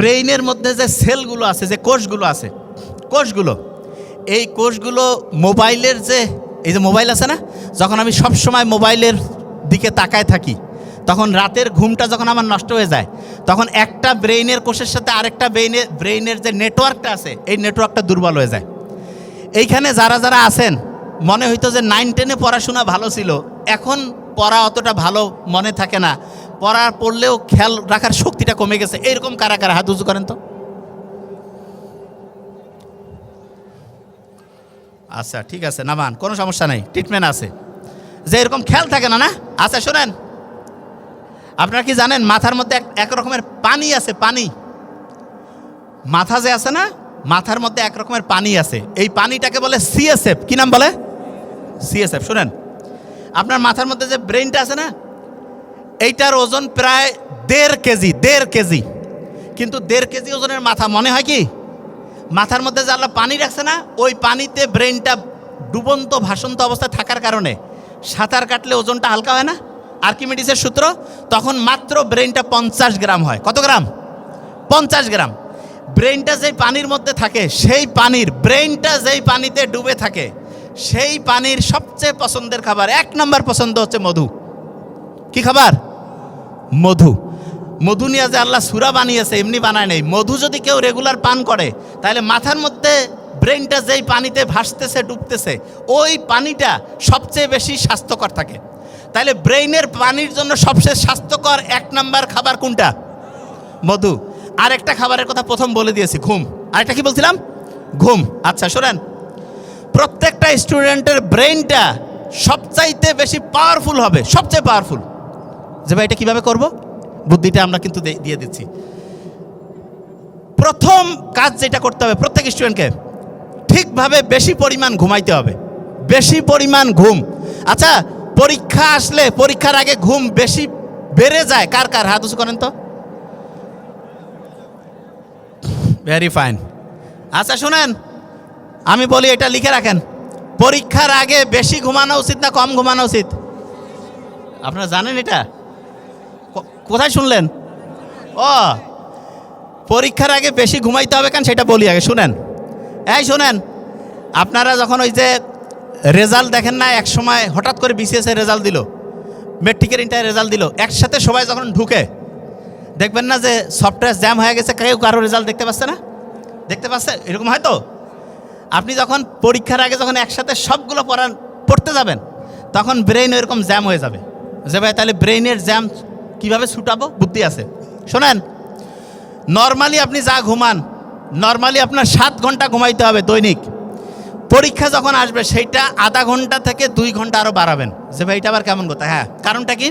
ব্রেইনের মধ্যে যে সেলগুলো আছে, যে কোষগুলো আছে, এই কোষগুলো মোবাইলের এই যে মোবাইল আছে না, যখন আমি সব সময় মোবাইলের দিকে তাকায় থাকি, তখন রাতের ঘুমটা যখন আমার নষ্ট হয়ে যায়, তখন একটা ব্রেইনের কোষের সাথে আরেকটা ব্রেইনের যে নেটওয়ার্কটা আছে, এই নেটওয়ার্কটা দুর্বল হয়ে যায়। এইখানে যারা যারা আছেন, মনে হইতো যে 9-10-এ পড়াশোনা ভালো ছিল, এখন পড়া অতটা ভালো মনে থাকে না, পড়লেও খেয়াল রাখার শক্তিটা কমে গেছে, এরকম কারা কারা হাত উঁচু করেন তো। আচ্ছা ঠিক আছে, নামান, কোনো সমস্যা নেই, ট্রিটমেন্ট আছে। যে এরকম খেয়াল থাকে না, না? আচ্ছা শোনেন, আপনারা কি জানেন মাথার মধ্যে এক রকমের পানি আছে, পানি, মাথা যে আছে না, মাথার মধ্যে এক রকমের পানি আছে, এই পানিটাকে বলে সিএসএফ। কি নাম বলে? সিএসএফ। শুনেন, আপনার মাথার মধ্যে যে ব্রেনটা আছে না, এইটার ওজন প্রায় 1.5 কেজি, কিন্তু 1.5 কেজি ওজনের মাথা মনে হয় কি? মাথার মধ্যে যে আল্লাহ পানি রাখছে না, ওই পানিতে ব্রেনটা ডুবন্ত ভাসন্ত অবস্থায় থাকার কারণে সাঁতার কাটলে ওজনটা হালকা হয় না, আর্কিমিডিসের সূত্র, তখন মাত্র ব্রেনটা 50 গ্রাম হয়। কত গ্রাম? 50 গ্রাম। ব্রেনটা যেই পানির মধ্যে থাকে, সেই ব্রেনটা যেই পানিতে ডুবে থাকে, সেই পানির সবচেয়ে পছন্দের খাবার, 1 নম্বর পছন্দ হচ্ছে মধু। কি খাবার? মধু। মধু নিয়ে যে আল্লাহ সূরা বানিয়েছে, এমনি বানায় নেই। মধু যদি কেউ রেগুলার পান করে, তাহলে মাথার মধ্যে ব্রেনটা যেই পানিতে ভাসতেছে, ডুবতেছে, ওই পানিটা সবচেয়ে বেশি স্বাস্থ্যকর থাকে। তাহলে ব্রেইনের পানির জন্য সবচেয়ে স্বাস্থ্যকর 1 নম্বর খাবার কোনটা? মধু। আরেকটা খাবারের কথা প্রথম বলে দিয়েছি, ঘুম। আরেকটা কি বলছিলাম? ঘুম। আচ্ছা শোনেন, প্রত্যেকটা স্টুডেন্টের ব্রেইনটা সবচাইতে বেশি পাওয়ারফুল হবে, সবচেয়ে পাওয়ারফুল। যে ভাই এটা কীভাবে করব, বুদ্ধিটা আমরা কিন্তু দিয়ে দিচ্ছি। প্রথম কাজ যেটা করতে হবে প্রত্যেক স্টুডেন্টকে, ঠিকভাবে বেশি পরিমাণ ঘুমাইতে হবে, বেশি পরিমাণ ঘুম। আচ্ছা, পরীক্ষা আসলে পরীক্ষার আগে ঘুম বেশি বেড়ে যায় কার কার? হাত উঁচু করেন তো। Very fine. আচ্ছা শুনেন, আমি বলি, এটা লিখে রাখেন, পরীক্ষার আগে বেশি ঘুমানো উচিত না কম ঘুমানো উচিত? আপনারা জানেন এটা? কোথায় শুনলেন? ও, পরীক্ষার আগে বেশি ঘুমাইতে হবে কেন সেটা বলি আগে, শুনেন। এই শুনেন, আপনারা যখন ওই যে রেজাল্ট দেখেন না, এক সময় হঠাৎ করে বিসিএস এর রেজাল্ট দিল, মেট্রিকের ইন্টার রেজাল্ট দিল, একসাথে সবাই যখন ঢুকে, দেখবেন না যে সফটওয়্যার জ্যাম হয়ে গেছে, কেউ কারো রেজাল্ট দেখতে পাচ্ছে না? দেখতে পাচ্ছে? এরকম হয়তো আপনি যখন পরীক্ষার আগে যখন একসাথে সবগুলো পড়তে যাবেন, তখন ব্রেইন এরকম জ্যাম হয়ে যাবে। যে ভাই তাহলে ব্রেইনের জ্যাম কীভাবে ছুটাবো? বুদ্ধি আছে। শোনেন, নর্মালি আপনি যা ঘুমান, নর্মালি আপনার 7 ঘন্টা ঘুমাইতে হবে দৈনিক। পরীক্ষা যখন আসবে সেইটা আধা ঘন্টা থেকে 2 ঘন্টা আরও বাড়াবেন। যে ভাই এটা আবার কেমন কথা? হ্যাঁ, কারণটা কি?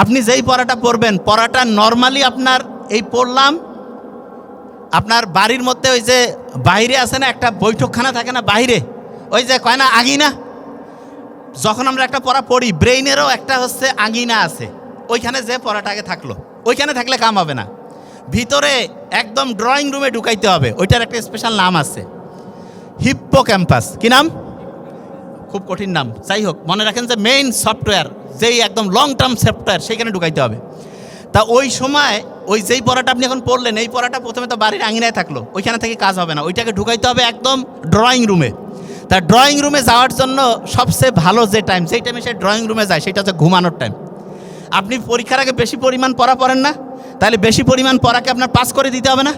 আপনি যেই পড়াটা পড়বেন, পড়াটা নর্মালি আপনার এই পড়লাম, আপনার বাড়ির মধ্যে ওই যে বাইরে আছে না একটা বৈঠকখানা থাকে না বাইরে, ওই যে কয় না আঙিনা, যখন আমরা একটা পড়া পড়ি, ব্রেইনেরও একটা হচ্ছে আঙিনা আছে, ওইখানে যে পড়াটা আগে থাকলো, ওইখানে থাকলে কাম হবে না, ভিতরে একদম ড্রয়িং রুমে ঢুকাইতে হবে। ওইটার একটা স্পেশাল নাম আছে, হিপ্পোক্যাম্পাস। কি নাম? খুব কঠিন নাম, যাই হোক মনে রাখেন যে মেইন সফটওয়্যার, যেই একদম লং টার্ম সফটওয়্যার, সেইখানে ঢুকাইতে হবে। তা ওই সময় ওই যেই পড়াটা আপনি এখন পড়লেন, এই পড়াটা প্রথমে তো বাড়ির আঙিনায় থাকলো, ওইখানে থেকে কাজ হবে না, ওইটাকে ঢুকাইতে হবে একদম ড্রয়িং রুমে। তা ড্রয়িং রুমে যাওয়ার জন্য সবচেয়ে ভালো যে টাইম, সেই টাইমে সে ড্রয়িং রুমে যায়, সেটা হচ্ছে ঘুমানোর টাইম। আপনি পরীক্ষার আগে বেশি পরিমাণ পড়া পড়েন না, তাহলে বেশি পরিমাণ পড়াকে আপনার পাস করে দিতে হবে না?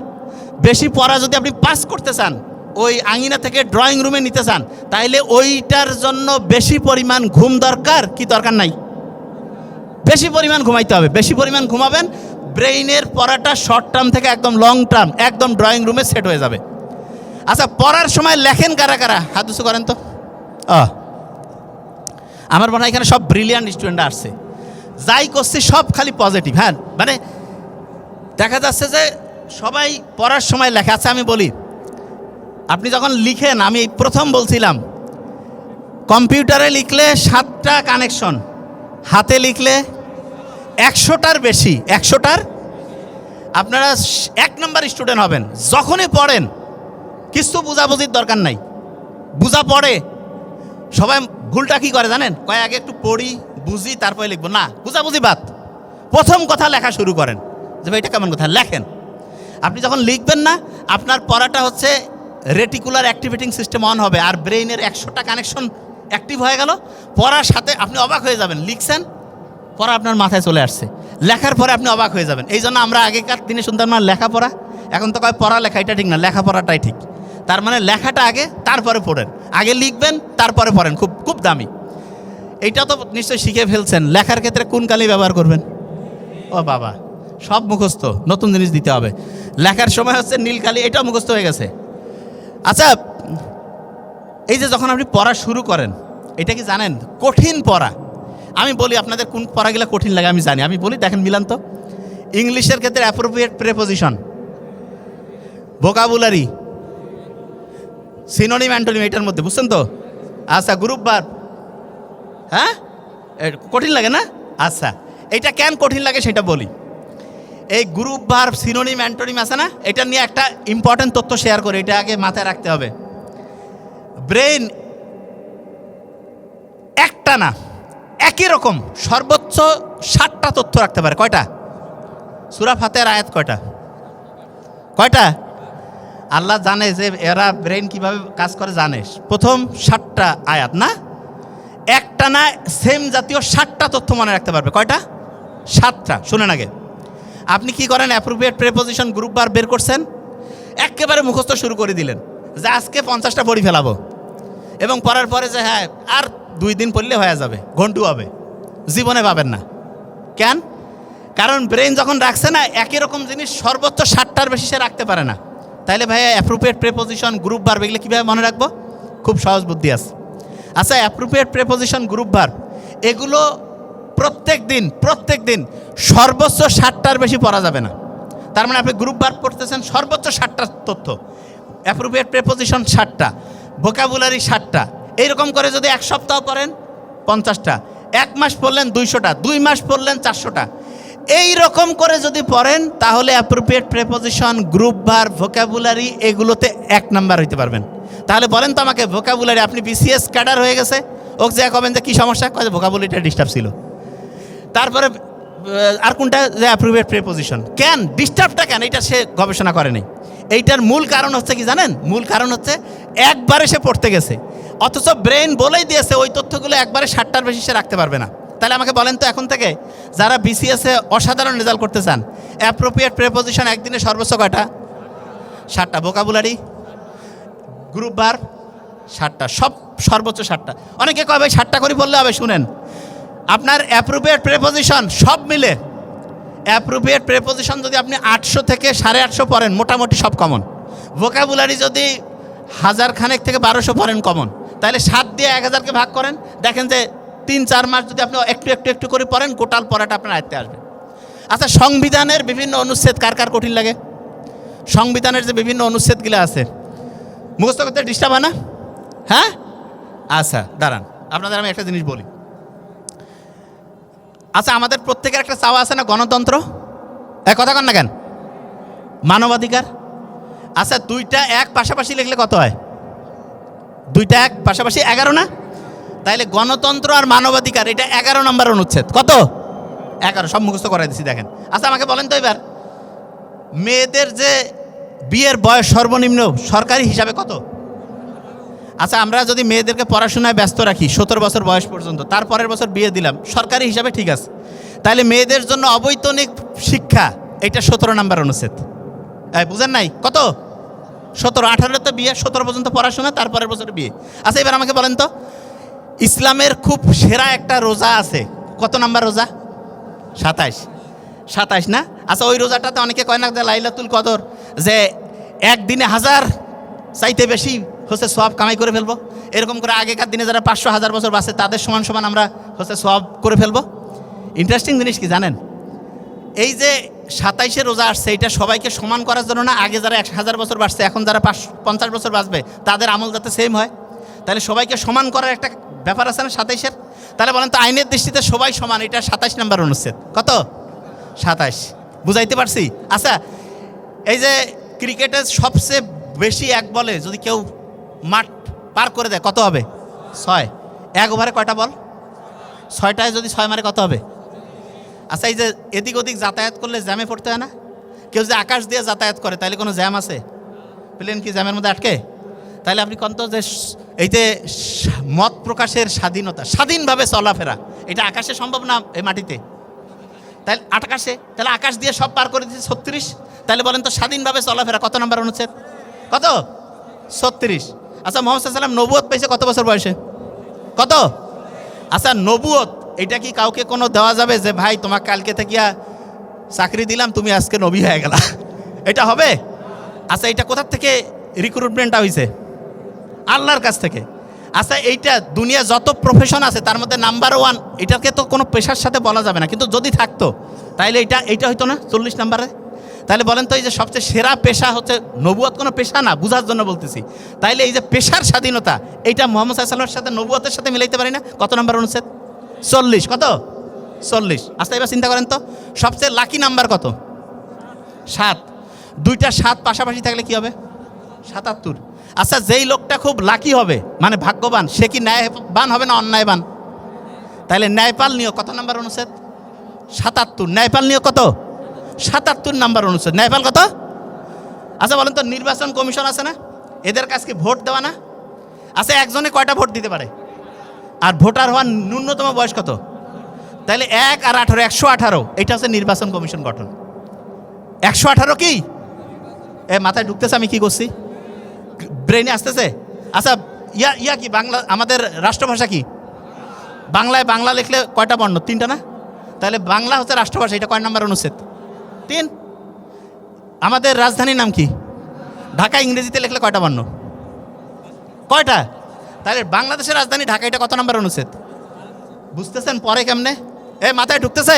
বেশি পড়া যদি আপনি পাস করতে চান, ওই আঙিনা থেকে ড্রয়িং রুমে নিতে চান, তাহলে ওইটার জন্য বেশি পরিমাণ ঘুম দরকার কি দরকার নাই? বেশি পরিমাণ ঘুমাইতে হবে। বেশি পরিমাণ ঘুমাবেন, ব্রেইনের পড়াটা শর্ট টার্ম থেকে একদম লং টার্ম একদম ড্রয়িং রুমে সেট হয়ে যাবে। আচ্ছা, পড়ার সময় লেখেন কারা কারা? হাত উঁচু করেন তো। আমার মনে হয় এখানে সব ব্রিলিয়ান্ট স্টুডেন্ট আসছে, যাই করছি সব খালি পজিটিভ। হ্যাঁ, মানে দেখা যাচ্ছে যে সবাই পড়ার সময় লেখা। আচ্ছা আমি বলি, আপনি যখন লিখেন, আমি প্রথম বলছিলাম কম্পিউটারে লিখলে 7টা কানেকশন, হাতে লিখলে 100টার বেশি, 100টার। আপনারা 1 নম্বর স্টুডেন্ট হবেন। যখনই পড়েন কিছু বুঝাবুঝির দরকার নাই, বুঝা পড়ে। সবাই ভুলটা কি করে জানেন? কয় আগে একটু পড়ি বুঝি তারপরে লিখবো। না, বুঝাবুঝি বাদ, প্রথম কথা লেখা শুরু করেন। যে ভাই এটা কেমন কথা, লেখেন। আপনি যখন লিখবেন না, আপনার পড়াটা হচ্ছে রেটিকুলার অ্যাক্টিভেটিং সিস্টেম অন হবে, আর ব্রেইনের 100টা কানেকশন অ্যাক্টিভ হয়ে গেল। পড়ার সাথে আপনি অবাক হয়ে যাবেন, লিখছেন পড়া আপনার মাথায় চলে আসছে, লেখার পরে আপনি অবাক হয়ে যাবেন। এই জন্য আমরা আগেকার দিনে শুনতাম না লেখাপড়া, এখন তো কয় পড়া লেখা, এটা ঠিক না, লেখাপড়াটাই ঠিক। তার মানে লেখাটা আগে, তারপরে পড়েন। আগে লিখবেন তারপরে পড়েন, খুব খুব দামি। এইটা তো নিশ্চয়ই শিখে ফেলছেন। লেখার ক্ষেত্রে কোন কালি ব্যবহার করবেন? ও বাবা, সব মুখস্থ, নতুন জিনিস দিতে হবে। লেখার সময় হচ্ছে নীল কালি, এটাও মুখস্থ হয়ে গেছে। আচ্ছা, এই যে যখন আপনি পড়া শুরু করেন, এটা কি জানেন কঠিন পড়া? আমি বলি আপনাদের কোন পড়াগুলো কঠিন লাগে আমি জানি, আমি বলি, দেখেন মিলান তো। ইংলিশের ক্ষেত্রে appropriate preposition, vocabulary, synonym antonym, এটার মধ্যে বুঝছেন তো? আচ্ছা, গ্রুপ ভার্ব, হ্যাঁ কঠিন লাগে না? আচ্ছা, এটা কেন কঠিন লাগে সেটা বলি। এই গ্রুপ ভার্ব, সিনোনিম অ্যান্টোনিম আছে না, এটা নিয়ে একটা ইম্পর্টেন্ট তথ্য শেয়ার করে, এটা আগে মাথায় রাখতে হবে। ব্রেন একটা না, একই রকম সর্বোচ্চ 60টা তথ্য রাখতে পারে। কয়টা? সূরা ফাতিহার আয়াত কয়টা? কয়টা? আল্লাহ জানে যে এরা ব্রেন কিভাবে কাজ করে জানে। প্রথম 60টা আয়াত না, একটা না সেম জাতীয় 60টা তথ্য মনে রাখতে পারবে। কয়টা? 7টা। শুনেন আগে, আপনি কি করেন? অ্যাপ্রোপ্রিয়েট প্রেপোজিশন, গ্রুপ ভার্ব বের করছেন, একেবারে মুখস্থ শুরু করে দিলেন যে আজকে 50টা পড়ি ফেলাবো, এবং পড়ার পরে যে হ্যাঁ আর 2 দিন পড়লে হয়ে যাবে, ঘন্টু হবে, জীবনে পাবেন না। কেন? কারণ ব্রেন যখন রাখছে না একই রকম জিনিস সর্বোচ্চ 60টার বেশি সে রাখতে পারে না। তাইলে ভাইয়া অ্যাপ্রোপ্রিয়েট প্রেপোজিশন, গ্রুপ ভার্ব এগুলো কীভাবে মনে রাখবো? খুব সহজ বুদ্ধি আছে। আচ্ছা, অ্যাপ্রোপ্রিয়েট প্রেপোজিশন, গ্রুপ ভার্ব এগুলো প্রত্যেক দিন সর্বোচ্চ 60টার বেশি পড়া যাবে না। তার মানে আপনি গ্রুপ ভার্ব পড়তেছেন, সর্বোচ্চ 60টা তথ্য, অ্যাপ্রোপ্রিয়েট প্রেপোজিশন 60টা, ভোকাবুলারি 60টা। এইরকম করে যদি 1 সপ্তাহ পড়েন 50টা, 1 মাস পড়লেন 200টা, 2 মাস পড়লেন 400টা, এই রকম করে যদি পড়েন তাহলে appropriate preposition, group verb, vocabulary এগুলোতে 1 নাম্বার হইতে পারবেন। তাহলে বলেন তো আমাকে, ভোকাবুলারি আপনি বিসিএস ক্যাডার হয়ে গেছে, ওকে যা কবেন যে কী সমস্যা, কয়ে ভোকাবুলারিটা ডিস্টার্ব ছিল। তারপরে আর কোনটা? যে অ্যাপ্রোপ্রিয়েট প্রেপোজিশন। কেন ডিস্টার্বটা কেন, এটা সে গবেষণা করেনি। এইটার মূল কারণ হচ্ছে কি জানেন? মূল কারণ হচ্ছে একবারে সে পড়তে গেছে, অথচ ব্রেন বলেই দিয়েছে ওই তথ্যগুলো একবারে 60টার বেশি সে রাখতে পারবে না। তাহলে আমাকে বলেন তো, এখন থেকে যারা বিসিএসে অসাধারণ রেজাল্ট করতে চান, অ্যাপ্রোপ্রিয়েট প্রেপোজিশন একদিনে সর্বোচ্চ কয়টা? 60টা। ভোকাবুলারি, গ্রুপ ভার্ব 60টা, সব সর্বোচ্চ 60টা। অনেকে কয় ভাই 60টা করে বললে হবে। শুনেন, আপনার অ্যাপ্রোপ্রিয়েট প্রেপোজিশন সব মিলে, অ্যাপ্রোপ্রিয়েট প্রেপোজিশন যদি আপনি 800 থেকে 850 পড়েন, মোটামুটি সব কমন। ভোকাবুলারি যদি 1000 খানেক থেকে 1200 পড়েন কমন, তাহলে 7 দিয়ে 1000কে ভাগ করেন, দেখেন যে 3-4 মাস যদি আপনি একটু করে পড়েন, গোটাল পড়াটা আপনার আয়ত্তে আসবে। আচ্ছা, সংবিধানের বিভিন্ন অনুচ্ছেদ কার কার কঠিন লাগে? সংবিধানের যে বিভিন্ন অনুচ্ছেদগুলো আছে, মুখস্থ করতে ডিস্টার্ব হয় না? হ্যাঁ, আচ্ছা দাঁড়ান, আপনাদের আমি একটা জিনিস বলি। আচ্ছা, আমাদের প্রত্যেকের একটা চাওয়া আছে না, গণতন্ত্র, কথা কন না কেন, মানবাধিকার। আচ্ছা, 2টা এক পাশাপাশি লিখলে কত হয়? 2টা এক পাশাপাশি 11 না? তাইলে গণতন্ত্র আর মানবাধিকার এটা 11 নম্বর অনুচ্ছেদ। কত? 11। সব মুখস্থ করাই দিচ্ছি, দেখেন। আচ্ছা, আমাকে বলেন তো এবার, মেয়েদের যে বিয়ের বয়স সর্বনিম্ন সরকারি হিসাবে কত? আচ্ছা, আমরা যদি মেয়েদেরকে পড়াশোনায় ব্যস্ত রাখি 17 বছর বয়স পর্যন্ত, তারপরের বছর বিয়ে দিলাম, সরকারি হিসাবে ঠিক আছে। তাহলে মেয়েদের জন্য অবৈতনিক শিক্ষা, এটা 17 নম্বর অনুচ্ছেদ। বুঝেন নাই? কত? 17। 18 বিয়ে, 17 পর্যন্ত পড়াশোনা, তারপরের বছর বিয়ে। আচ্ছা, এবার আমাকে বলেন তো, ইসলামের খুব সেরা একটা রোজা আছে, কত নাম্বার রোজা? 27 না? আচ্ছা, ওই রোজাটাতে অনেকে কয় না যে লাইলাতুল কদর, যে একদিনে 1000 চাইতে বেশি হচ্ছে সওয়াব কামাই করে ফেলবো। এরকম করে আগেকার দিনে যারা 500-1000 বছর বাঁচে তাদের সমান সমান আমরা হচ্ছে সওয়াব করে ফেলবো। ইন্টারেস্টিং জিনিস কি জানেন? এই যে 27 রোজা আসছে, এটা সবাইকে সমান করার জন্য না। আগে যারা 1000 বছর বাঁচছে, এখন যারা 50 বছর বাঁচবে, তাদের আমল যাতে সেম হয়। তাহলে সবাইকে সমান করার একটা ব্যাপার আছে না 27-এর। তাহলে বলেন তো, আইনের দৃষ্টিতে সবাই সমান, এটা 27 নম্বর অনুচ্ছেদ। কত? 27। বুঝাইতে পারছি? আচ্ছা, এই যে ক্রিকেটের সবচেয়ে বেশি এক বলে যদি কেউ মাঠ পার করে দেয়, কত হবে? 6। 1 ওভারে কয়টা বল? 6টায় যদি 6 মারে কত হবে? আচ্ছা, এই যে এদিক ওদিক যাতায়াত করলে জ্যামে পড়তে হয় না? কেউ যদি আকাশ দিয়ে যাতায়াত করে তাহলে কোনো জ্যাম আছে? প্লেন কি জ্যামের মধ্যে আটকে? তাহলে আপনি কন্ত যে এই যে মত প্রকাশের স্বাধীনতা, স্বাধীনভাবে চলাফেরা, এটা আকাশে সম্ভব না এই মাটিতে? তাহলে আকাশে, তাহলে আকাশ দিয়ে সব পার করে দিচ্ছে 36। তাহলে বলেন তো স্বাধীনভাবে চলাফেরা কত নম্বর অনুচ্ছেদ? কত? 36। আচ্ছা মোহাম্মদ সাল্লাম নবুয়ত পেয়েছে কত বছর বয়সে? কত? আচ্ছা নবুয়ত এটা কি কাউকে কোনো দেওয়া যাবে যে ভাই তোমাকে কালকে থেকে চাকরি দিলাম তুমি আজকে নবী হয়ে গেলা, এটা হবে? আচ্ছা এটা কোথার থেকে রিক্রুটমেন্টটা হয়েছে? আল্লাহর কাছ থেকে। আচ্ছা এইটা দুনিয়া যত প্রফেশন আছে তার মধ্যে নাম্বার 1, এটাকে তো কোনো পেশার সাথে বলা যাবে না, কিন্তু যদি থাকতো তাইলে এইটা হইতো না 40 নম্বরে? তাহলে বলেন তো এই যে সবচেয়ে সেরা পেশা হচ্ছে নবুয়ত, কোনো পেশা না, বুঝার জন্য বলতেছি। তাইলে এই যে পেশার স্বাধীনতা এইটা মোহাম্মদ সাল্লাল্লাহু সাথে নবুয়তের সাথে মিলাইতে পারি না? কত নম্বর অনুচ্ছেদ? 40। কত? 40। আচ্ছা এবার চিন্তা করেন তো সবচেয়ে লাকি নাম্বার কত? 7। দুইটা 7 পাশাপাশি থাকলে কি হবে? 77। আচ্ছা যেই লোকটা খুব লাকি হবে মানে ভাগ্যবান, সে কি ন্যায়বান হবে না অন্যায়বান? তাহলে ন্যায়পাল নিয়োগ কত নাম্বার অনুচ্ছেদ? 77। ন্যায়পাল নিয়োগ কত? 77 নাম্বার অনুচ্ছেদ। ন্যায়পাল কত? আচ্ছা বলেন তো নির্বাচন কমিশন আছে না, এদের কাছে ভোট দেওয়া না? আচ্ছা একজনে কয়টা ভোট দিতে পারে? আর ভোটার হওয়ার ন্যূনতম বয়স কত? তাহলে 1 আর 18, 118। এটা হচ্ছে নির্বাচন কমিশন গঠন। 118 কি মাথায় ঢুকতেছে? আমি কি করছি? ব্রেনে আসতেছে? আচ্ছা ইয়া কি বাংলা, আমাদের রাষ্ট্রভাষা কি? বাংলায় বাংলা লিখলে কয়টা বর্ণ? 3টা না? তাহলে বাংলা হচ্ছে রাষ্ট্রভাষা, এটা কয় নাম্বার অনুচ্ছেদ? 3। আমাদের রাজধানীর নাম কি? ঢাকা। ইংরেজিতে লিখলে কয়টা বর্ণ? কয়টা? তাহলে বাংলাদেশের রাজধানী ঢাকা, এটা কত নাম্বার অনুচ্ছেদ? বুঝতেছেন পরে কেমনে? মাথায় ঢুকতেছে?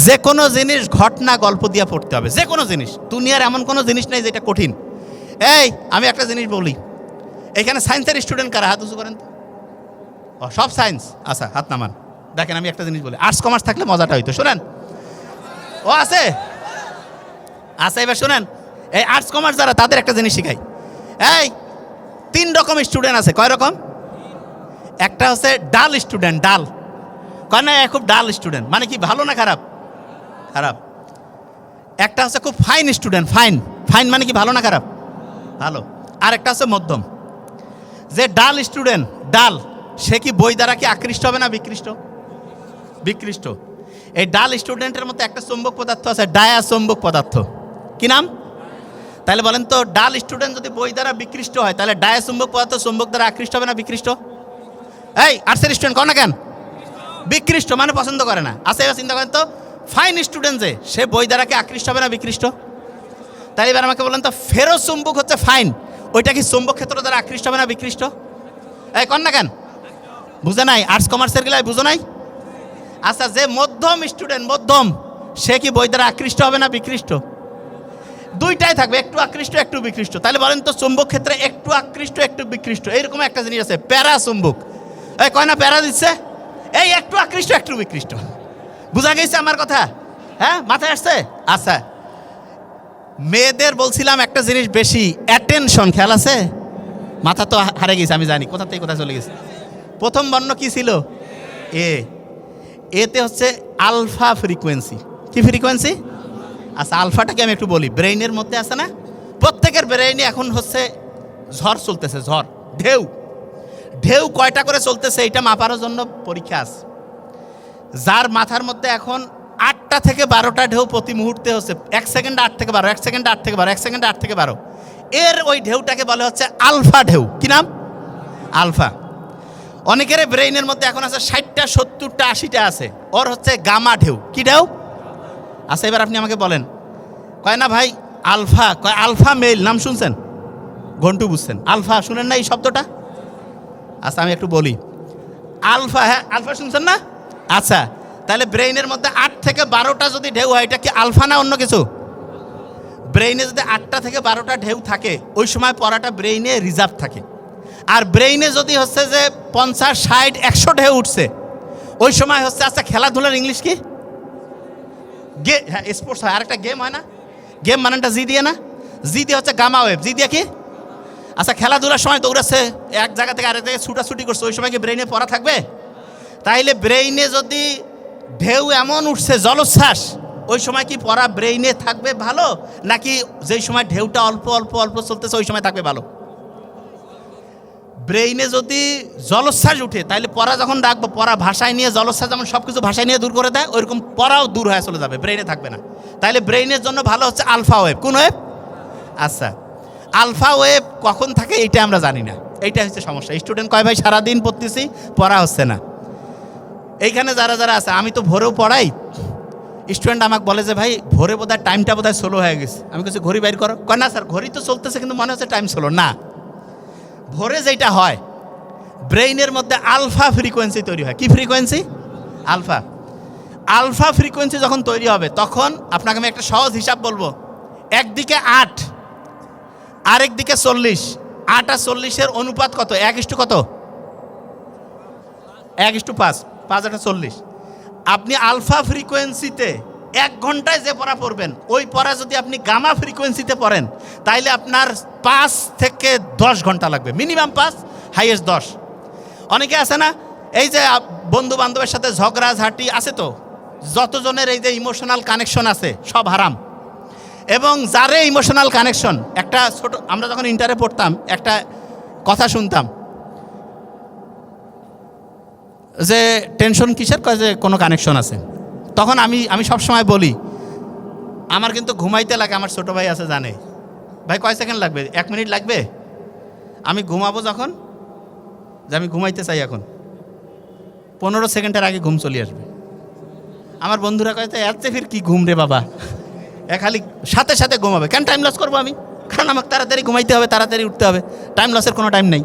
যে কোনো জিনিস ঘটনা গল্প দিয়ে পড়তে হবে, যে কোনো জিনিস। দুনিয়ার এমন কোনো জিনিস নেই যেটা কঠিন। আমি একটা জিনিস বলি, এখানে সায়েন্সের স্টুডেন্ট কারা? হাত উঁচু করেন তো। সব সায়েন্স? আচ্ছা হাত নামান। দেখেন আমি একটা জিনিস বলি, আর্টস কমার্স থাকলে মজাটা হইতো। শোনেন, আছে? আচ্ছা এবার শোনেন, এই আর্টস কমার্স যারা তাদের একটা জিনিস শিখাই। 3 রকম স্টুডেন্ট আছে। কয় রকম? একটা হচ্ছে ডাল স্টুডেন্ট। ডাল কয় না, খুব ডাল স্টুডেন্ট মানে কি, ভালো না খারাপ? খারাপ। একটা হচ্ছে খুব ফাইন স্টুডেন্ট। ফাইন ফাইন মানে কি, ভালো না খারাপ? ভালো। আর একটা হচ্ছে মধ্যম। যে ডাল স্টুডেন্ট, ডাল, সে কি বই দ্বারা কি আকৃষ্ট হবে না বিকৃষ্ট? বিকৃষ্ট। এই ডাল স্টুডেন্টের মধ্যে একটা চুম্বক পদার্থ আছে, ডায়া চুম্বক পদার্থ। কি নাম? তাহলে বলেন তো ডাল স্টুডেন্ট যদি বই দ্বারা বিকৃষ্ট হয় তাহলে ডায়া চুম্বক পদার্থ চুম্বক দ্বারা আকৃষ্ট হবে না বিকৃষ্ট? আর্টসের স্টুডেন্ট কর না কেন? বিকৃষ্ট মানে পছন্দ করে না। আচ্ছা এবার চিন্তা করেন তো ফাইন স্টুডেন্ট যে, সে বই দ্বারা কি আকৃষ্ট হবে না বিকৃষ্ট? তাই এবার আমাকে বলেন তো ফেরো চুম্বক হচ্ছে ফাইন, ওইটা কি চুম্বক ক্ষেত্র দ্বারা আকৃষ্ট হবে না বিকৃষ্ট? কর না কেন? বুঝে নাই? আর্টস কমার্সের গেলে বুঝো নাই? আচ্ছা যে মধ্যম স্টুডেন্ট, মধ্যম, সে কি বই দ্বারা আকৃষ্ট হবে না বিকৃষ্ট? দুইটাই থাকবে, একটু আকৃষ্ট একটু বিকৃষ্ট। তাহলে বলেন তো চুম্বক ক্ষেত্রে একটু আকৃষ্ট একটু বিকৃষ্ট, এইরকম একটা জিনিস আছে প্যারা চুম্বক। কয় না প্যারা দিচ্ছে? একটু আকৃষ্ট একটু বিকৃষ্ট। বুঝা গেছে আমার কথা? মাথায় আসছে? আচ্ছা মেয়েদের বলছিলাম একটা জিনিস বেশি, অ্যাটেনশন। খেয়াল আছে? মাথা তো হারে গেছে, আমি জানি কোথা থেকে কোথায় চলে গেছে। প্রথম বর্ণ কি ছিল? এতে হচ্ছে আলফা ফ্রিকোয়েন্সি। কি ফ্রিকোয়েন্সি? আচ্ছা আলফাটাকে আমি একটু বলি, ব্রেইনের মধ্যে আছে না, প্রত্যেকের ব্রেইনে এখন হচ্ছে ঝড় চলতেছে, ঝড়, ঢেউ। ঢেউ কয়টা করে চলতেছে এটা মাপার জন্য পরীক্ষা আছে। যার মাথার মধ্যে এখন 8টা থেকে 12টা ঢেউ প্রতি মুহূর্তে হচ্ছে, 1 সেকেন্ডে 8 থেকে 12, 1 সেকেন্ডে 8 থেকে 12, 1 সেকেন্ডে 8 থেকে 12, এর ওই ঢেউটাকে বলে হচ্ছে আলফা ঢেউ। কি নাম? আলফা। অনেকের ব্রেইনের মধ্যে এখন আছে 60টা 70টা 80টা আছে, ওর হচ্ছে গামা ঢেউ। কি ঢেউ? আচ্ছা এবার আপনি আমাকে বলেন, কয় না ভাই আলফা, কয় আলফা মেল নাম শুনছেন? ঘন্টু বুঝছেন? আলফা শুনেন না এই শব্দটা? আচ্ছা আমি একটু বলি, আলফা, আলফা শুনছেন না? আচ্ছা তাহলে ব্রেইনের মধ্যে 8 থেকে 12টা যদি ঢেউ হয়, এটা কি আলফা না অন্য কিছু? ব্রেইনে যদি 8টা থেকে 12টা ঢেউ থাকে ওই সময় পড়াটা ব্রেইনে রিজার্ভ থাকে। আর ব্রেইনে যদি হচ্ছে যে 50, 60, 100 ঢেউ উঠছে ওই সময় হচ্ছে, আচ্ছা খেলাধুলার ইংলিশ কি? স্পোর্টস হয়। আরেকটা গেম হয় না? গেম মানেটা জি দিয়ে না? জি দিয়ে হচ্ছে গামা ওয়েভ। জি দিয়ে কি? আচ্ছা খেলাধুলার সময় দৌড়াচ্ছে, এক জায়গা থেকে আরেক জায়গায় ছুটাছুটি করছে, ওই সময় কি ব্রেইনে পড়া থাকবে? তাইলে ব্রেইনে যদি ঢেউ এমন উঠছে জলোচ্ছ্বাস, ওই সময় কি পড়া ব্রেইনে থাকবে ভালো, নাকি যেই সময় ঢেউটা অল্প অল্প অল্প চলতেছে ওই সময় থাকবে ভালো? ব্রেইনে যদি জলোচ্ছ্বাস উঠে তাহলে পড়া যখন রাখবো, পড়া ভাষায় নিয়ে জলোচ্ছ্বাস যেমন সব কিছু ভাষায় নিয়ে দূর করে দেয়, ওইরকম পড়াও দূর হয়ে চলে যাবে, ব্রেইনে থাকবে না। তাহলে ব্রেইনের জন্য ভালো হচ্ছে আলফা ওয়েভ। কোন ওয়েভ? আচ্ছা, আলফা ওয়েভ কখন থাকে এইটা আমরা জানি না, এইটা হচ্ছে সমস্যা। স্টুডেন্ট কয় ভাই সারাদিন পড়তেছি পড়া হচ্ছে না। এইখানে যারা যারা আছে, আমি তো ভোরেও পড়াই, স্টুডেন্ট আমাকে বলে যে ভাই ভোরে বোধহয় টাইমটা বোধহয় স্লো হয়ে গেছে। আমি কিছু ঘড়ি বাইর করো, কয় না স্যার ঘড়ি তো চলতেছে কিন্তু মনে হচ্ছে টাইম স্লো। না, ভোরে যেটা হয় ব্রেইনের মধ্যে আলফা ফ্রিকোয়েন্সি তৈরি হয়। কি ফ্রিকোয়েন্সি? আলফা। আলফা ফ্রিকোয়েন্সি যখন তৈরি হবে তখন আপনাকে আমি একটা সহজ হিসাব বলবো। একদিকে 8 আরেক দিকে 40, 8 আর 40-এর অনুপাত কত? 1 কত? 1:5, 5 আর 40। আপনি আলফা ফ্রিকোয়েন্সিতে 1 ঘন্টায় যে পড়া পড়বেন, ওই পড়া যদি আপনি গামা ফ্রিকোয়েন্সিতে পড়েন তাইলে আপনার 5 থেকে 10 ঘন্টা লাগবে, মিনিমাম 5, হাইয়েস্ট 10। অনেকে আছে না, এই যে বন্ধু বান্ধবের সাথে ঝগড়াঝাটি আছে, তো যতজনের এই যে ইমোশনাল কানেকশন আছে সব হারাম। এবং যারে ইমোশনাল কানেকশন, একটা ছোট, আমরা যখন ইন্টারে পড়তাম একটা কথা শুনতাম যে টেনশন কিসের, কয় যে কোনো কানেকশন আছে। তখন আমি সবসময় বলি আমার কিন্তু ঘুমাইতে লাগে, আমার ছোটো ভাই আছে জানে, ভাই কয় সেকেন্ড লাগবে? 1 মিনিট লাগবে। আমি ঘুমাবো যখন, যে আমি ঘুমাইতে চাই এখন, 15 সেকেন্ডের আগে ঘুম চলে আসবে। আমার বন্ধুরা কয় এত ফির কি ঘুম রে বাবা, খালি সাথে সাথে ঘুমাবে। কেন টাইম লস করবো আমি? কারণ আমাকে তাড়াতাড়ি ঘুমাইতে হবে, তাড়াতাড়ি উঠতে হবে, টাইম লসের কোনো টাইম নেই।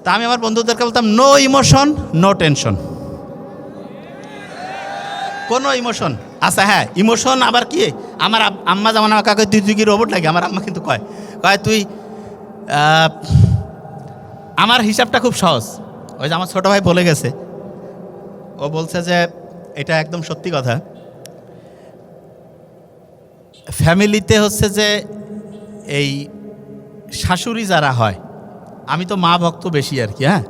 তা আমি আমার বন্ধুদেরকে বলতাম নো ইমোশন নো টেনশন। কোনো ইমোশন, আচ্ছা হ্যাঁ ইমোশন আবার কি, আমার আম্মা যেমন আমাকে কয় তুই কি রোবট লাগে, আমার আম্মা কিন্তু কয় তুই, আমার হিসাবটা খুব সহজ। ওই যে আমার ছোটো ভাই বলে গেছে, ও বলছে যে এটা একদম সত্যি কথা। ফ্যামিলিতে হচ্ছে যে এই শাশুড়ি যারা হয়, আমি তো মা ভক্ত বেশি আর কি, হ্যাঁ,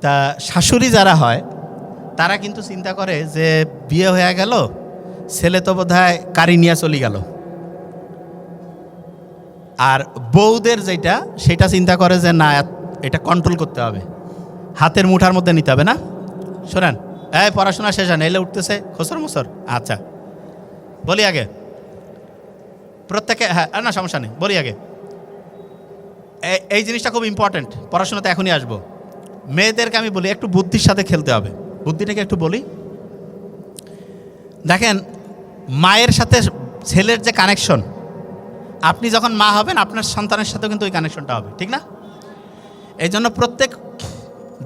তা শাশুড়ি যারা হয় তারা কিন্তু চিন্তা করে যে বিয়ে হয়ে গেল, ছেলে তো বোধহয় কারি নিয়ে চলে গেল। আর বউদের যেটা, সেটা চিন্তা করে যে না এটা কন্ট্রোল করতে হবে, হাতের মুঠার মধ্যে নিতে হবে। না শোনেন, এই পড়াশোনা শেষ হয় না, এলে উঠতেছে খসর মুসর। আচ্ছা বলি আগে, প্রত্যেকে, হ্যাঁ না সমস্যা নেই, বলি আগে, এই জিনিসটা খুব ইম্পর্টেন্ট, পড়াশোনাতে এখনই আসবো। মেয়েদেরকে আমি বলি একটু বুদ্ধির সাথে খেলতে হবে। বুদ্ধিটাকে একটু বলি, দেখেন মায়ের সাথে ছেলের যে কানেকশন, আপনি যখন মা হবেন আপনার সন্তানের সাথেও কিন্তু ওই কানেকশনটা হবে, ঠিক না? এই জন্য প্রত্যেক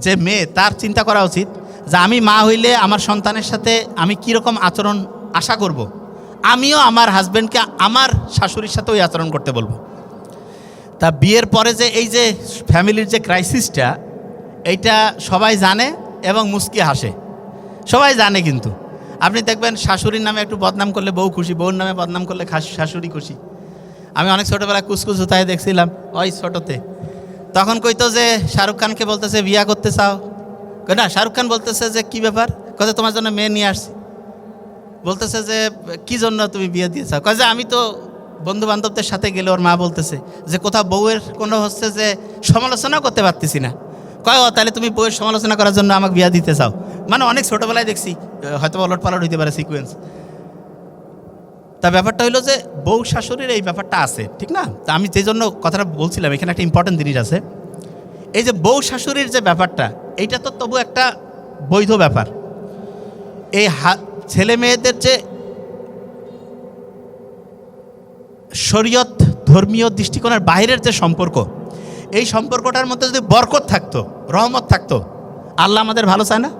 যে মেয়ে তার চিন্তা করা উচিত যে আমি মা হইলে আমার সন্তানের সাথে আমি কীরকম আচরণ আশা করব, আমিও আমার হাজব্যান্ডকে আমার শাশুড়ির সাথে ওই আচরণ করতে বলবো। তা বিয়ের পরে যে এই যে ফ্যামিলির যে ক্রাইসিসটা, এইটা সবাই জানে এবং মুচকি হাসে, সবাই জানে। কিন্তু আপনি দেখবেন শাশুড়ির নামে একটু বদনাম করলে বউ খুশি, বউর নামে বদনাম করলে শাশুড়ি খুশি। আমি অনেক ছোটোবেলায় কুচকুচ তাই দেখছিলাম, ওই ছোটোতে, তখন কইতো যে শাহরুখ খানকে বলতেছে বিয়া করতে চাও, না শাহরুখ খান বলতেছে যে কী ব্যাপার, কয়ে তোমার জন্য মেয়ে নিয়ে আসছি। বলতেছে যে কী জন্য তুমি বিয়ে দিয়ে চাও, কয়ে যে আমি তো বন্ধু বান্ধবদের সাথে গেলে ওর মা বলতেছে যে কোথাও বউয়ের কোনো হচ্ছে যে সমালোচনাও করতে পারতেছি না, কয় ও তাহলে তুমি বউয়ের সমালোচনা করার জন্য আমাকে বিয়া দিতে চাও। মানে অনেক ছোটোবেলায় দেখছি, হয়তো ওলট পালট হইতে পারে সিকুয়েন্স। তা ব্যাপারটা হইলো যে বউ শাশুড়ির এই ব্যাপারটা আছে, ঠিক না? তা আমি যে জন্য কথাটা বলছিলাম, এখানে একটা ইম্পর্টেন্ট জিনিস আছে। এই যে বউ শাশুড়ির যে ব্যাপারটা, এইটা তো তবু একটা বৈধ ব্যাপার। এই ছেলে মেয়েদের যে শরীয়ত ধর্মীয় দৃষ্টিকোণের বাইরের যে সম্পর্ক, এই সম্পর্কটার মধ্যে যদি বরকত থাকতো, রহমত থাকতো, আল্লাহ আমাদের ভালো চায় না?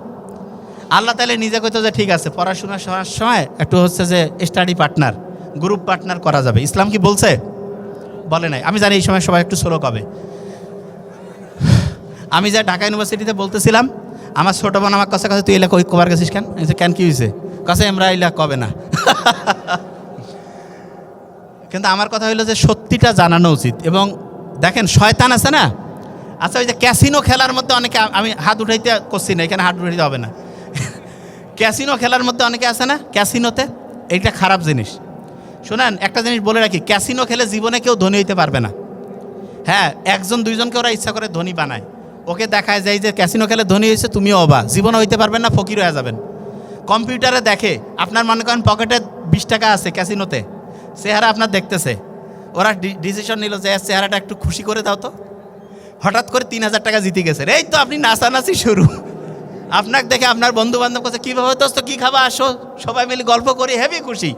আল্লাহ তাহলে নিজে কইতো যে ঠিক আছে পড়াশোনার সময় একটু হচ্ছে যে স্টাডি পার্টনার, গ্রুপ পার্টনার করা যাবে। ইসলাম কি বলছে? বলে নাই। আমি জানি এই সময় সবাই একটু স্লো কবে। আমি যে ঢাকা ইউনিভার্সিটিতে বলতেছিলাম, আমার ছোটো বোন আমার কাছে তুই এলাকা ওই কবার গেছিস কেন? কেন কী হয়েছে? কাছে আমরা এলা কবে না। কিন্তু আমার কথা হইলো যে সত্যিটা জানানো উচিত। এবং দেখেন শয়তান আছে না, আচ্ছা ওই যে ক্যাসিনো খেলার মধ্যে অনেকে, আমি হাত উঠাইতে করছি না, এখানে হাত উঠাইতে হবে না। ক্যাসিনো খেলার মধ্যে অনেকে আছে না, ক্যাসিনোতে, এইটা খারাপ জিনিস। শোনেন, একটা জিনিস বলে রাখি, ক্যাসিনো খেলে জীবনে কেউ ধনী হইতে পারবে না। হ্যাঁ, একজন দুইজনকে ওরা ইচ্ছা করে ধনী বানায়, ওকে দেখায় যায় যে ক্যাসিনো খেলে ধনী হয়েছে, তুমিও অবা, জীবনে হইতে পারবেন না, ফকির হয়ে যাবেন। কম্পিউটারে দেখে, আপনার মনে করেন পকেটে 20 টাকা আছে ক্যাসিনোতে, চেহারা আপনার দেখতেছে, ওরা ডিসিশন নিল যে চেহারাটা একটু খুশি করে দাও তো, হঠাৎ করে 3000 টাকা জিতে গেছে, এই তো আপনি নাচানাচি শুরু। আপনাকে দেখে আপনার বন্ধু বান্ধব কাছে কীভাবে দোস্ত কী খাবা আসো, সবাই মিলে গল্প করি, হেভি খুশি।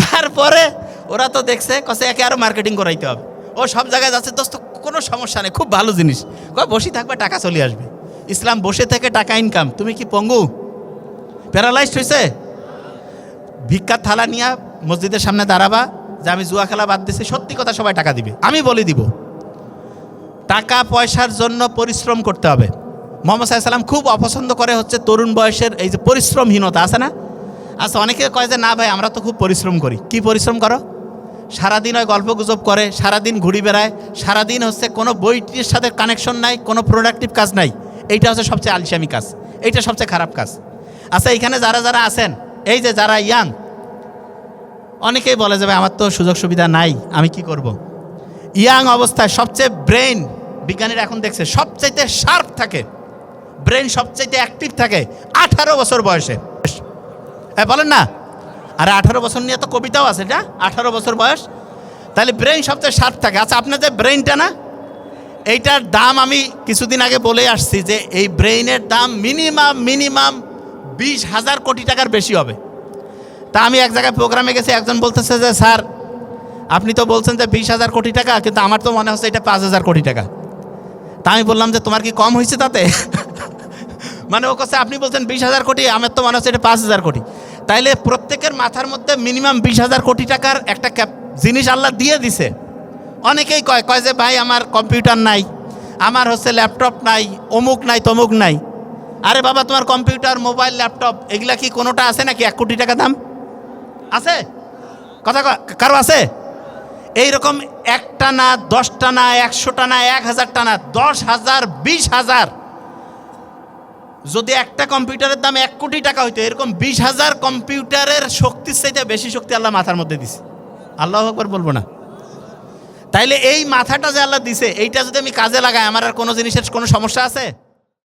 তারপরে ওরা তো দেখছে কছে একে আরও মার্কেটিং করাইতে হবে, ও সব জায়গায় যাচ্ছে, দোস্ত কোনো সমস্যা নেই, খুব ভালো জিনিস, বসে থাকবে টাকা চলে আসবে। ইসলাম বসে থেকে টাকা ইনকাম। তুমি কি পঙ্গু, প্যারালাইজড হয়েছে? ভিক্ষার থালা নিয়ে মসজিদের সামনে দাঁড়াবা যে আমি জুয়া খেলা বাদ দিছি, সত্যি কথা সবাই টাকা দিবে, আমি বলে দিব। টাকা পয়সার জন্য পরিশ্রম করতে হবে। মুহাম্মদ সাল্লাল্লাহু আলাইহি ওয়াসাল্লাম খুব অপছন্দ করে হচ্ছে তরুণ বয়সের এই যে পরিশ্রমহীনতা আছে না। আচ্ছা, অনেকে কয় যে না ভাই আমরা তো খুব পরিশ্রম করি। কি পরিশ্রম করো? সারাদিন হয় গল্প গুজব করে, সারাদিন ঘুরি বেড়ায়, সারাদিন হচ্ছে কোনো বইটির সাথে কানেকশন নাই, কোনো প্রোডাক্টিভ কাজ নাই। এইটা হচ্ছে সবচেয়ে আলসামি কাজ, এইটা সবচেয়ে খারাপ কাজ। আচ্ছা, এইখানে যারা যারা আছেন, এই যে যারা ইয়াং, অনেকেই বলে যাবে আমার তো সুযোগ সুবিধা নাই, আমি কি করব। ইয়াং অবস্থায় সবচেয়ে ব্রেন, বিজ্ঞানীরা এখন দেখছে সবচাইতে শার্প থাকে, ব্রেন সবচাইতে অ্যাক্টিভ থাকে 18 বছর বয়সে। হ্যাঁ বলেন না, আরে 18 বছর নিয়ে তো কবিতাও আছে, এটা 18 বছর বয়স, তাহলে ব্রেন সবচেয়ে শার্প থাকে। আচ্ছা, আপনার যে ব্রেনটা না, এইটার দাম আমি কিছুদিন আগে বলে আসছি যে এই ব্রেইনের দাম মিনিমাম 20,000 কোটি টাকার বেশি হবে। তা আমি এক জায়গায় প্রোগ্রামে গেছি, একজন বলতেছে যে স্যার আপনি তো বলছেন যে 20,000 কোটি টাকা, কিন্তু আমার তো মনে হচ্ছে এটা 5,000 কোটি টাকা। তা আমি বললাম যে তোমার কি কম হয়েছে তাতে? মানে ও কাছে আপনি বলছেন 20,000 কোটি, আমার তো মনে হচ্ছে এটা 5,000 কোটি। তাইলে প্রত্যেকের মাথার মধ্যে মিনিমাম 20,000 কোটি টাকার একটা জিনিস আল্লাহ দিয়ে দিছে। অনেকেই কয় যে ভাই আমার কম্পিউটার নাই, আমার হচ্ছে ল্যাপটপ নাই, অমুক নাই তমুক নাই। আরে বাবা, তোমার কম্পিউটার, মোবাইল, ল্যাপটপ এগুলা কি কোনোটা আছে নাকি 1 কোটি টাকা দাম? আছে? কথা কারো আছে? এইরকম 1টা না, 10টা না, 100টা না, 1000টা না, 10,000, 20,000, যদি একটা কম্পিউটারের দাম 1 কোটি টাকা হইতো, এরকম 20,000 কম্পিউটারের শক্তির চাইতে বেশি শক্তি আল্লাহ মাথার মধ্যে দিছে। আল্লাহু আকবার বলবো না? তাইলে এই মাথাটা যে আল্লাহ দিছে, এইটা যদি আমি কাজে লাগাই, আমার আর কোনো জিনিসের কোনো সমস্যা আছে?